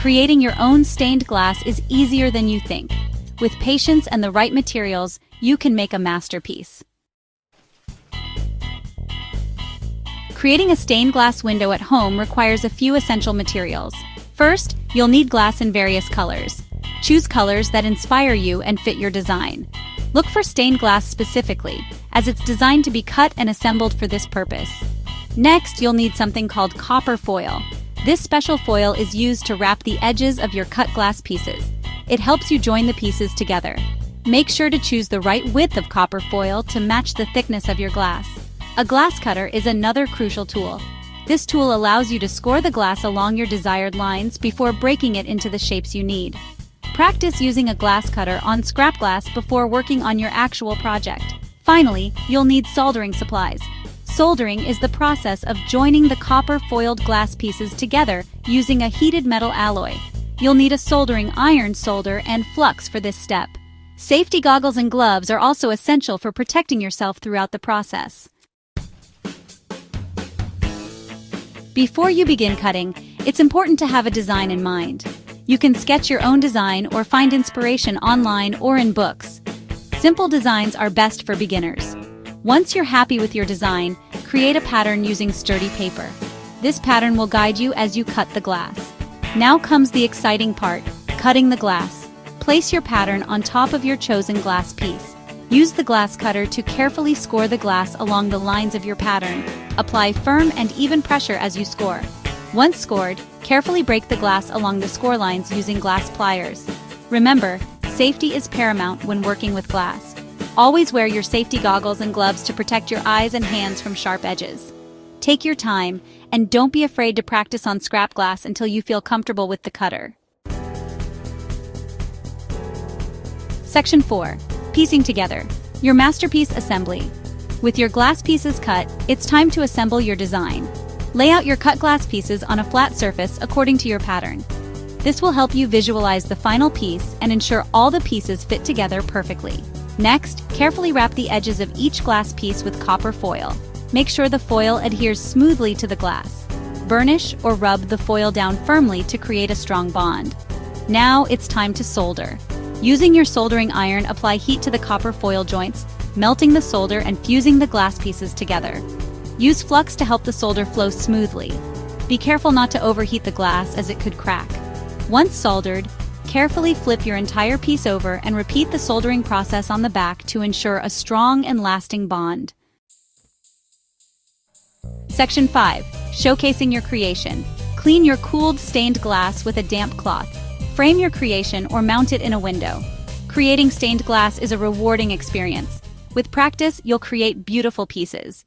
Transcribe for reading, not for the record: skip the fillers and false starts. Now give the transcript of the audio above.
Creating your own stained glass is easier than you think. With patience and the right materials, you can make a masterpiece. Creating a stained glass window at home requires a few essential materials. First, you'll need glass in various colors. Choose colors that inspire you and fit your design. Look for stained glass specifically, as it's designed to be cut and assembled for this purpose. Next, you'll need something called copper foil. This special foil is used to wrap the edges of your cut glass pieces. It helps you join the pieces together. Make sure to choose the right width of copper foil to match the thickness of your glass. A glass cutter is another crucial tool. This tool allows you to score the glass along your desired lines before breaking it into the shapes you need. Practice using a glass cutter on scrap glass before working on your actual project. Finally, you'll need soldering supplies. Soldering is the process of joining the copper-foiled glass pieces together using a heated metal alloy. You'll need a soldering iron, solder, and flux for this step. Safety goggles and gloves are also essential for protecting yourself throughout the process. Before you begin cutting, it's important to have a design in mind. You can sketch your own design or find inspiration online or in books. Simple designs are best for beginners. Once you're happy with your design, create a pattern using sturdy paper. This pattern will guide you as you cut the glass. Now comes the exciting part, cutting the glass. Place your pattern on top of your chosen glass piece. Use the glass cutter to carefully score the glass along the lines of your pattern. Apply firm and even pressure as you score. Once scored, carefully break the glass along the score lines using glass pliers. Remember, safety is paramount when working with glass. Always wear your safety goggles and gloves to protect your eyes and hands from sharp edges. Take your time, and don't be afraid to practice on scrap glass until you feel comfortable with the cutter. Section 4. Piecing together. Your masterpiece assembly. With your glass pieces cut, it's time to assemble your design. Lay out your cut glass pieces on a flat surface according to your pattern. This will help you visualize the final piece and ensure all the pieces fit together perfectly. Next, carefully wrap the edges of each glass piece with copper foil. Make sure the foil adheres smoothly to the glass. Burnish or rub the foil down firmly to create a strong bond. Now it's time to solder. Using your soldering iron, apply heat to the copper foil joints, melting the solder and fusing the glass pieces together. Use flux to help the solder flow smoothly. Be careful not to overheat the glass as it could crack. Once soldered, carefully flip your entire piece over and repeat the soldering process on the back to ensure a strong and lasting bond. Section 5. Showcasing your creation. Clean your cooled stained glass with a damp cloth. Frame your creation or mount it in a window. Creating stained glass is a rewarding experience. With practice, you'll create beautiful pieces.